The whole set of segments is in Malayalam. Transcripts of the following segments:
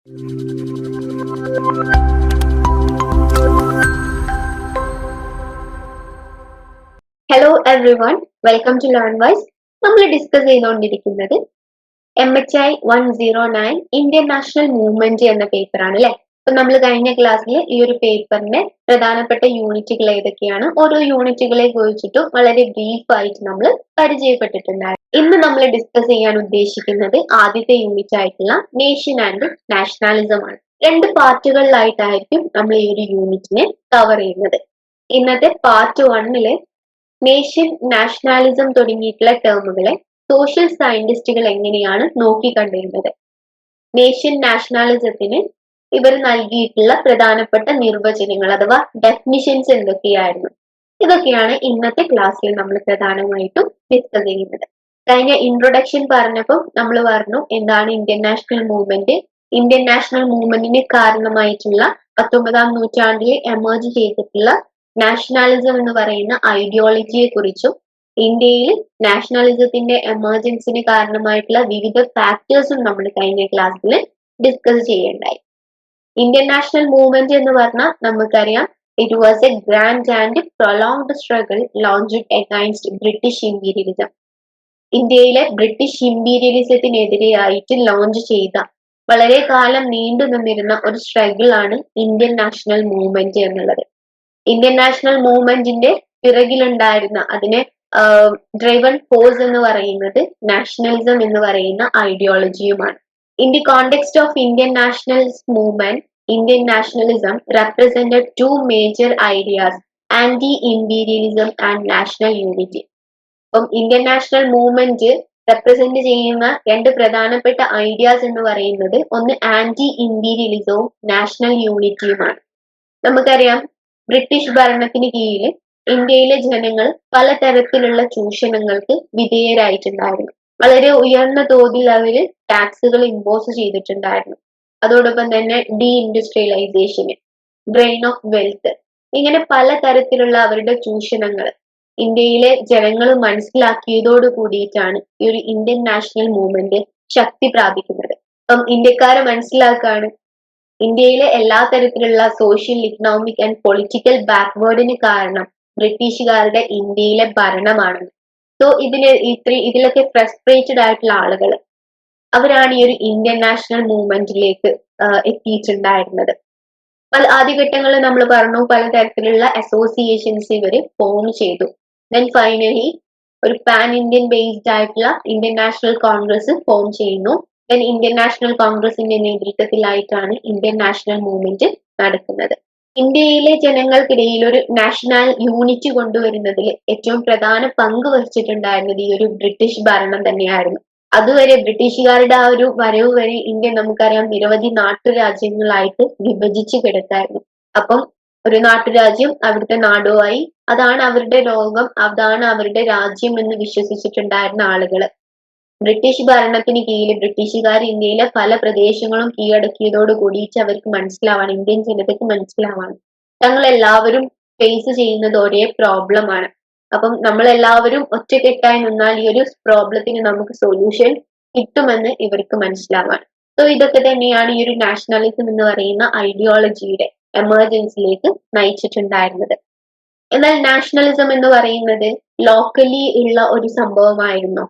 Hello everyone, welcome to learn wise. നമ്മൾ ഡിസ്കസ് ചെയ്തുകൊണ്ടിരിക്കുന്നത് MHI 109 ഇന്ത്യൻ നാഷണൽ മൂവ്മെന്റ് എന്ന പേപ്പറാണ് അല്ലെ. അപ്പൊ നമ്മൾ കഴിഞ്ഞ ക്ലാസ്സിൽ ഈ ഒരു പേപ്പറിന്റെ പ്രധാനപ്പെട്ട യൂണിറ്റുകൾ ഏതൊക്കെയാണ്, ഓരോ യൂണിറ്റുകളെ കുറിച്ചിട്ടും വളരെ ബ്രീഫ് ആയിട്ട് നമ്മൾ പരിചയപ്പെട്ടിട്ടുണ്ടായിരുന്നു. ഇന്ന് നമ്മൾ ഡിസ്കസ് ചെയ്യാൻ ഉദ്ദേശിക്കുന്നത് ആദ്യത്തെ യൂണിറ്റ് ആയിട്ടുള്ള നേഷൻ ആൻഡ് നാഷണാലിസം ആണ്. രണ്ട് പാർട്ടുകളിലായിട്ടായിരിക്കും നമ്മൾ ഈ ഒരു യൂണിറ്റിനെ കവർ ചെയ്യുന്നത്. ഇന്നത്തെ പാർട്ട് 1 നേഷൻ, നാഷണാലിസം തുടങ്ങിയിട്ടുള്ള ടേമുകളെ സോഷ്യൽ സയന്റിസ്റ്റുകൾ എങ്ങനെയാണ് നോക്കിക്കണ്ടിരുന്നത്, നേഷൻ നാഷണാലിസത്തിന് ഇവർ നൽകിയിട്ടുള്ള പ്രധാനപ്പെട്ട നിർവചനങ്ങൾ അഥവാ ഡെഫിനിഷൻസ് എന്തൊക്കെയായിരുന്നു, ഇതൊക്കെയാണ് ഇന്നത്തെ ക്ലാസ്സിൽ നമ്മൾ പ്രധാനമായിട്ടും ഡിസ്കസ് ചെയ്യുന്നത്. കഴിഞ്ഞ ഇൻട്രൊഡക്ഷൻ പറഞ്ഞപ്പോൾ നമ്മൾ പറഞ്ഞു എന്താണ് Indian national movement. Indian national മൂവ്മെന്റിന് കാരണമായിട്ടുള്ള 19ാം നൂറ്റാണ്ടിൽ എമേർജ് ചെയ്തിട്ടുള്ള നാഷണാലിസം എന്ന് പറയുന്ന ഐഡിയോളജിയെ കുറിച്ചും ഇന്ത്യയിൽ നാഷണാലിസത്തിന്റെ എമർജൻസിന് കാരണമായിട്ടുള്ള വിവിധ ഫാക്ടേഴ്സും നമ്മൾ കഴിഞ്ഞ ക്ലാസ്സിൽ ഡിസ്കസ് ചെയ്യേണ്ടായി. ഇന്ത്യൻ നാഷണൽ മൂവ്മെന്റ് എന്ന് പറഞ്ഞാൽ നമുക്കറിയാം, it was a grand and prolonged struggle launched against British imperialism. ഇന്ത്യയിലെ ബ്രിട്ടീഷ് ഇമ്പീരിയലിസത്തിനെതിരെയായിട്ട് ലോഞ്ച് ചെയ്ത വളരെ കാലം നീണ്ടു നിന്നിരുന്ന ഒരു സ്ട്രഗിൾ ആണ് ഇന്ത്യൻ നാഷണൽ മൂവ്മെന്റ് എന്നുള്ളത്. ഇന്ത്യൻ നാഷണൽ മൂവ്മെന്റിന്റെ പിറകിലുണ്ടായിരുന്ന അതിനെ ഡ്രൈവൺ ഫോഴ്സ് എന്ന് പറയുന്നത് നാഷണലിസം എന്ന് പറയുന്ന ഐഡിയോളജിയുമാണ്. In the context of Indian national movement, Indian nationalism represented two major ideas, anti imperialism and national unity. അപ്പം ഇന്ത്യൻ നാഷണൽ മൂവ്മെന്റ് റെപ്രസെന്റ് ചെയ്യുന്ന രണ്ട് പ്രധാനപ്പെട്ട ഐഡിയാസ് എന്ന് പറയുന്നത് ഒന്ന് ആന്റി ഇമ്പീരിയലിസവും നാഷണൽ യൂണിറ്റിയുമാണ്. നമുക്കറിയാം, ബ്രിട്ടീഷ് ഭരണത്തിന് കീഴിൽ ഇന്ത്യയിലെ ജനങ്ങൾ പലതരത്തിലുള്ള ചൂഷണങ്ങൾക്ക് വിധേയരായിട്ടുണ്ടായിരുന്നു. വളരെ ഉയർന്ന തോതിൽ അവര് ടാക്സുകൾ ഇമ്പോസ് ചെയ്തിട്ടുണ്ടായിരുന്നു. അതോടൊപ്പം തന്നെ ഡീ ഇൻഡസ്ട്രിയലൈസേഷന്, ഡ്രെയിൻ ഓഫ് വെൽത്ത്, ഇങ്ങനെ പലതരത്തിലുള്ള അവരുടെ ചൂഷണങ്ങൾ ഇന്ത്യയിലെ ജനങ്ങൾ മനസ്സിലാക്കിയതോട് കൂടിയിട്ടാണ് ഈ ഒരു ഇന്ത്യൻ നാഷണൽ മൂവ്മെന്റ് ശക്തി പ്രാപിക്കുന്നത്. അപ്പം ഇന്ത്യക്കാരെ മനസ്സിലാക്കാണ് ഇന്ത്യയിലെ എല്ലാ തരത്തിലുള്ള സോഷ്യൽ, ഇക്കണോമിക് ആൻഡ് പൊളിറ്റിക്കൽ ബാക്ക്വേർഡിന് കാരണം ബ്രിട്ടീഷുകാരുടെ ഇന്ത്യയിലെ ഭരണമാണ്. സോ ഇതിലൊക്കെ ഫ്രസ്ട്രേറ്റഡ് ആയിട്ടുള്ള ആളുകൾ അവരാണ് ഈ ഒരു ഇന്ത്യൻ നാഷണൽ മൂവ്മെന്റിലേക്ക് എത്തിയിട്ടുണ്ടായിരുന്നത്. ആദ്യഘട്ടങ്ങളിൽ നമ്മൾ പറഞ്ഞു പലതരത്തിലുള്ള അസോസിയേഷൻസ് ഇവര് ഫോം ചെയ്തു. ദെൻ ഫൈനലി ഒരു പാൻ ഇന്ത്യൻ ബേസ്ഡ് ആയിട്ടുള്ള ഇന്ത്യൻ നാഷണൽ കോൺഗ്രസ് ഫോം ചെയ്യുന്നു. ഇന്ത്യൻ നാഷണൽ കോൺഗ്രസിന്റെ നേതൃത്വത്തിലായിട്ടാണ് ഇന്ത്യൻ നാഷണൽ മൂവ്മെന്റ് നടക്കുന്നത്. ഇന്ത്യയിലെ ജനങ്ങൾക്കിടയിൽ ഒരു നാഷണൽ യൂണിറ്റ് കൊണ്ടുവരുന്നതിൽ ഏറ്റവും പ്രധാന പങ്ക് വഹിച്ചിട്ടുണ്ടായിരുന്നത് ഈ ഒരു ബ്രിട്ടീഷ് ഭരണം തന്നെയായിരുന്നു. അതുവരെ ബ്രിട്ടീഷുകാരുടെ ആ ഒരു വരവ് വരെ ഇന്ത്യ നമുക്കറിയാം നിരവധി നാട്ടുരാജ്യങ്ങളായിട്ട് വിഭജിച്ച് കിടക്കായിരുന്നു. അപ്പം ഒരു നാട്ടുരാജ്യം അവിടുത്തെ നാടുമായി, അതാണ് അവരുടെ ലോകം, അതാണ് അവരുടെ രാജ്യം എന്ന് വിശ്വസിച്ചിട്ടുണ്ടായിരുന്ന ആളുകള് ബ്രിട്ടീഷ് ഭരണത്തിന് കീഴിൽ ബ്രിട്ടീഷുകാർ ഇന്ത്യയിലെ പല പ്രദേശങ്ങളും കീഴടക്കിയതോട് കൂടിയിട്ട് അവർക്ക് മനസ്സിലാവാണ്, ഇന്ത്യൻ ജനതയ്ക്ക് മനസ്സിലാവാണ് തങ്ങൾ എല്ലാവരും ഫേസ് ചെയ്യുന്നത് ഒരേ പ്രോബ്ലമാണ്. അപ്പം നമ്മളെല്ലാവരും ഒറ്റക്കെട്ടായി നിന്നാൽ ഈ ഒരു പ്രോബ്ലത്തിന് നമുക്ക് സൊല്യൂഷൻ കിട്ടുമെന്ന് ഇവർക്ക് മനസ്സിലാവാണ്. സോ ഇതൊക്കെ തന്നെയാണ് ഈ ഒരു നാഷണലിസം എന്ന് പറയുന്ന ഐഡിയോളജിയുടെ എമർജൻസിയിലേക്ക് നയിച്ചിട്ടുണ്ടായിരുന്നത്. എന്നാൽ നാഷണലിസം എന്ന് പറയുന്നത് ലോക്കലി ഉള്ള ഒരു സംഭവമായിരുന്നോ?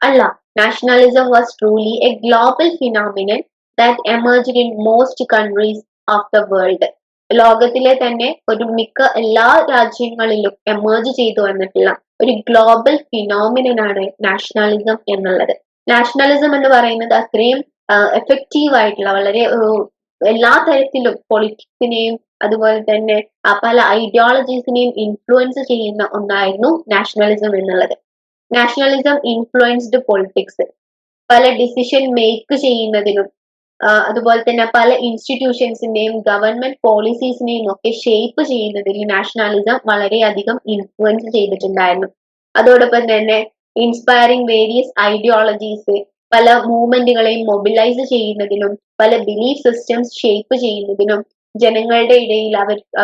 അല്ല. Nationalism was truly a global phenomenon that emerged in most countries of the world. ലോകത്തിലെ തന്നെ ഒരു മിക്ക എല്ലാ രാജ്യങ്ങളിലും എമേർജ് ചെയ്തു വന്നിട്ടുള്ള ഒരു ഗ്ലോബൽ ഫിനോമിനൻ ആണ് നാഷണലിസം എന്നുള്ളത്. നാഷണലിസം എന്ന് പറയുന്നത് അത്രയും എഫക്റ്റീവ് ആയിട്ടുള്ള, വളരെ എല്ലാ തരത്തിലും പൊളിറ്റിക്സിനെയും അതുപോലെ തന്നെ പല ഐഡിയോളജീസിനെയും ഇൻഫ്ലുവൻസ് ചെയ്യുന്ന ഒന്നായിരുന്നു നാഷണലിസം എന്നുള്ളത്. Nationalism influenced politics. പല ഡിസിഷൻ മേക്ക് ചെയ്യുന്നതിനും അതുപോലെ തന്നെ പല ഇൻസ്റ്റിറ്റ്യൂഷൻസിന്റെയും ഗവൺമെന്റ് പോളിസീസിനെയും ഒക്കെ ഷേപ്പ് ചെയ്യുന്നതിൽ നാഷണലിസം വളരെയധികം ഇൻഫ്ലുവൻസ് ചെയ്തിട്ടുണ്ടായിരുന്നു. അതോടൊപ്പം തന്നെ ഇൻസ്പയറിംഗ് വേരിയസ് ഐഡിയോളജീസ്, പല മൂവ്മെന്റുകളെയും മൊബിലൈസ് ചെയ്യുന്നതിനും പല ബിലീഫ് സിസ്റ്റംസ് ഷേപ്പ് ചെയ്യുന്നതിനും ജനങ്ങളുടെ ഇടയിൽ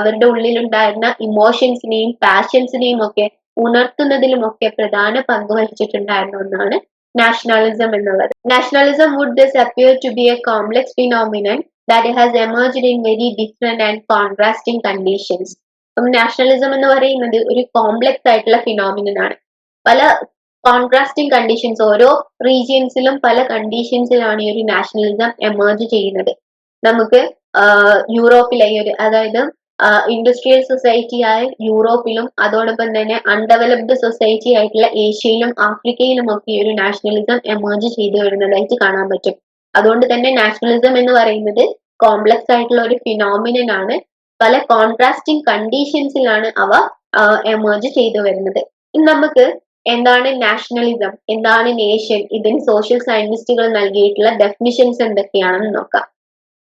അവരുടെ ഉള്ളിലുണ്ടായിരുന്ന ഇമോഷൻസിനെയും പാഷൻസിനെയും ഒക്കെ ഉണർത്തുന്നതിലുമൊക്കെ പ്രധാന പങ്ക് വഹിച്ചിട്ടുണ്ടായിരുന്ന ഒന്നാണ് നാഷണലിസം എന്നുള്ളത്. Nationalism would this appear to be a complex phenomenon that has emerged in very different and contrasting conditions. അപ്പം നാഷണലിസം എന്ന് പറയുന്നത് ഒരു കോംപ്ലക്സ് ആയിട്ടുള്ള ഫിനോമിനൻ ആണ്. പല കോൺട്രാസ്റ്റിംഗ് കണ്ടീഷൻസ്, ഓരോ റീജിയൻസിലും പല കണ്ടീഷൻസിലാണ് ഈ ഒരു നാഷണലിസം എമേർജ് ചെയ്യുന്നത്. നമുക്ക് യൂറോപ്പിലെ ഈ ഒരു, അതായത് ഇൻഡസ്ട്രിയൽ സൊസൈറ്റി ആയ യൂറോപ്പിലും അതോടൊപ്പം തന്നെ അൺഡെവലപ്ഡ് സൊസൈറ്റി ആയിട്ടുള്ള ഏഷ്യയിലും ആഫ്രിക്കയിലും ഒക്കെ ഈ ഒരു നാഷണലിസം എമേർജ് ചെയ്തു വരുന്നതായിട്ട് കാണാൻ പറ്റും. അതുകൊണ്ട് തന്നെ നാഷണലിസം എന്ന് പറയുന്നത് കോംപ്ലക്സ് ആയിട്ടുള്ള ഒരു ഫിനോമിനൻ ആണ്. പല കോൺട്രാസ്റ്റിംഗ് കണ്ടീഷൻസിലാണ് അവ എമേർജ് ചെയ്തു വരുന്നത്. ഇനി നമുക്ക് എന്താണ് നാഷണലിസം, എന്താണ് നേഷൻ, ഇതിന് സോഷ്യൽ സയന്റിസ്റ്റുകൾ നൽകിയിട്ടുള്ള ഡെഫിനിഷൻസ് എന്തൊക്കെയാണെന്ന് നോക്കാം.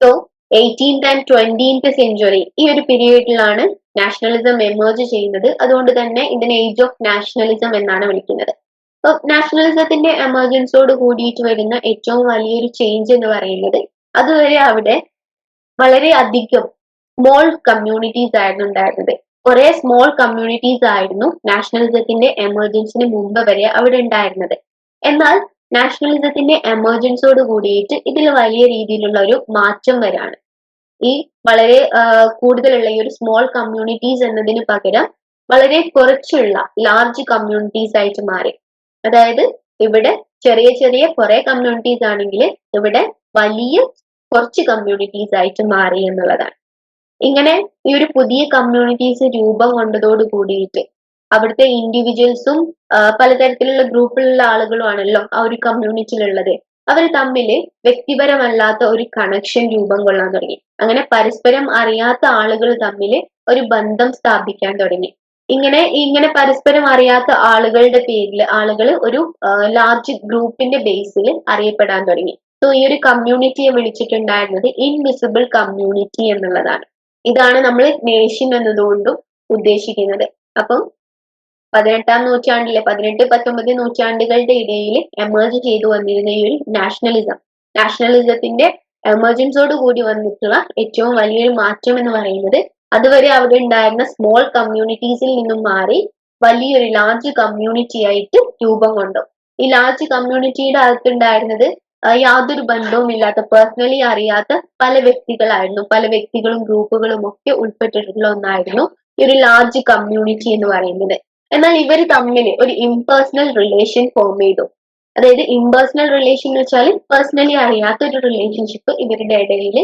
So 18th and 20th century ഈ ഒരു പീരീഡിലാണ് നാഷണലിസം എമേർജ് ചെയ്യുന്നത്. അതുകൊണ്ട് തന്നെ ഇതിനെ ഏജ് ഓഫ് നാഷണലിസം എന്നാണ് വിളിക്കുന്നത്. അപ്പൊ നാഷണലിസത്തിന്റെ എമർജൻസോട് കൂടിയിട്ട് വരുന്ന ഏറ്റവും വലിയൊരു ചേഞ്ച് എന്ന് പറയുന്നത്, അതുവരെ അവിടെ വളരെ അധികം സ്മോൾ കമ്മ്യൂണിറ്റീസ് ആയിരുന്നു ഉണ്ടായിരുന്നത്. കുറെ സ്മോൾ കമ്മ്യൂണിറ്റീസ് ആയിരുന്നു നാഷണലിസത്തിന്റെ എമർജൻസിന് മുമ്പ് വരെ അവിടെ ഉണ്ടായിരുന്നത്. എന്നാൽ നാഷണലിസത്തിന്റെ എമർജൻസോട് കൂടിയിട്ട് ഇതിൽ വലിയ രീതിയിലുള്ള ഒരു മാറ്റം വരാണ്. ഈ വളരെ കൂടുതലുള്ള ഈ ഒരു സ്മോൾ കമ്മ്യൂണിറ്റീസ് എന്നതിന് പകരം വളരെ കുറച്ചുള്ള ലാർജ് കമ്മ്യൂണിറ്റീസ് ആയിട്ട് മാറി. അതായത് ഇവിടെ ചെറിയ ചെറിയ കുറെ കമ്മ്യൂണിറ്റീസ് ആണെങ്കിൽ ഇവിടെ വലിയ കുറച്ച് കമ്മ്യൂണിറ്റീസ് ആയിട്ട് മാറി എന്നുള്ളതാണ്. ഇങ്ങനെ ഈ ഒരു പുതിയ കമ്മ്യൂണിറ്റീസ് രൂപം കൊണ്ടതോട് കൂടിയിട്ട് അവിടുത്തെ ഇൻഡിവിജ്വൽസും പലതരത്തിലുള്ള ഗ്രൂപ്പിലുള്ള ആളുകളുമാണല്ലോ ആ ഒരു കമ്മ്യൂണിറ്റിയിലുള്ളത്. അവർ തമ്മിൽ വ്യക്തിപരമല്ലാത്ത ഒരു കണക്ഷൻ രൂപം കൊള്ളാൻ തുടങ്ങി. അങ്ങനെ പരസ്പരം അറിയാത്ത ആളുകൾ തമ്മിൽ ഒരു ബന്ധം സ്ഥാപിക്കാൻ തുടങ്ങി. ഇങ്ങനെ പരസ്പരം അറിയാത്ത ആളുകളുടെ പേരിൽ ആളുകൾ ഒരു ലാർജ് ഗ്രൂപ്പിന്റെ ബേസിൽ അറിയപ്പെടാൻ തുടങ്ങി. സോ ഈ ഒരു കമ്മ്യൂണിറ്റിയെ വിളിച്ചിട്ടുണ്ടായിരുന്നത് ഇൻവിസിബിൾ കമ്മ്യൂണിറ്റി എന്നുള്ളതാണ്. ഇതാണ് നമ്മൾ നേഷൻ എന്നതുകൊണ്ടും ഉദ്ദേശിക്കുന്നത്. അപ്പം 18ാം നൂറ്റാണ്ടിലെ 18-19 നൂറ്റാണ്ടുകളുടെ ഇടയിൽ എമേർജ് ചെയ്തു വന്നിരുന്ന ഈ ഒരു നാഷണലിസത്തിന്റെ എമർജൻസോട് കൂടി വന്നിട്ടുള്ള ഏറ്റവും വലിയൊരു മാറ്റം എന്ന് പറയുന്നത്, അതുവരെ അവിടെ ഉണ്ടായിരുന്ന സ്മോൾ കമ്മ്യൂണിറ്റീസിൽ നിന്നും മാറി വലിയൊരു ലാർജ് കമ്മ്യൂണിറ്റി ആയിട്ട് രൂപം കൊണ്ടു. ഈ ലാർജ് കമ്മ്യൂണിറ്റിയുടെ അകത്തുണ്ടായിരുന്നത് യാതൊരു ബന്ധവും ഇല്ലാത്ത, പേഴ്സണലി അറിയാത്ത പല വ്യക്തികളായിരുന്നു. പല വ്യക്തികളും ഗ്രൂപ്പുകളും ഒക്കെ ഉൾപ്പെട്ടിട്ടുള്ള ഒന്നായിരുന്നു ഈ ഒരു ലാർജ് കമ്മ്യൂണിറ്റി എന്ന് പറയുന്നത്. എന്നാൽ ഇവർ തമ്മിൽ ഒരു ഇംപേഴ്സണൽ റിലേഷൻ ഫോം ചെയ്തു. അതായത് ഇംപേഴ്സണൽ റിലേഷൻ എന്ന് വെച്ചാൽ പേഴ്സണലി അറിയാത്ത ഒരു റിലേഷൻഷിപ്പ് ഇവരുടെ ഇടയിൽ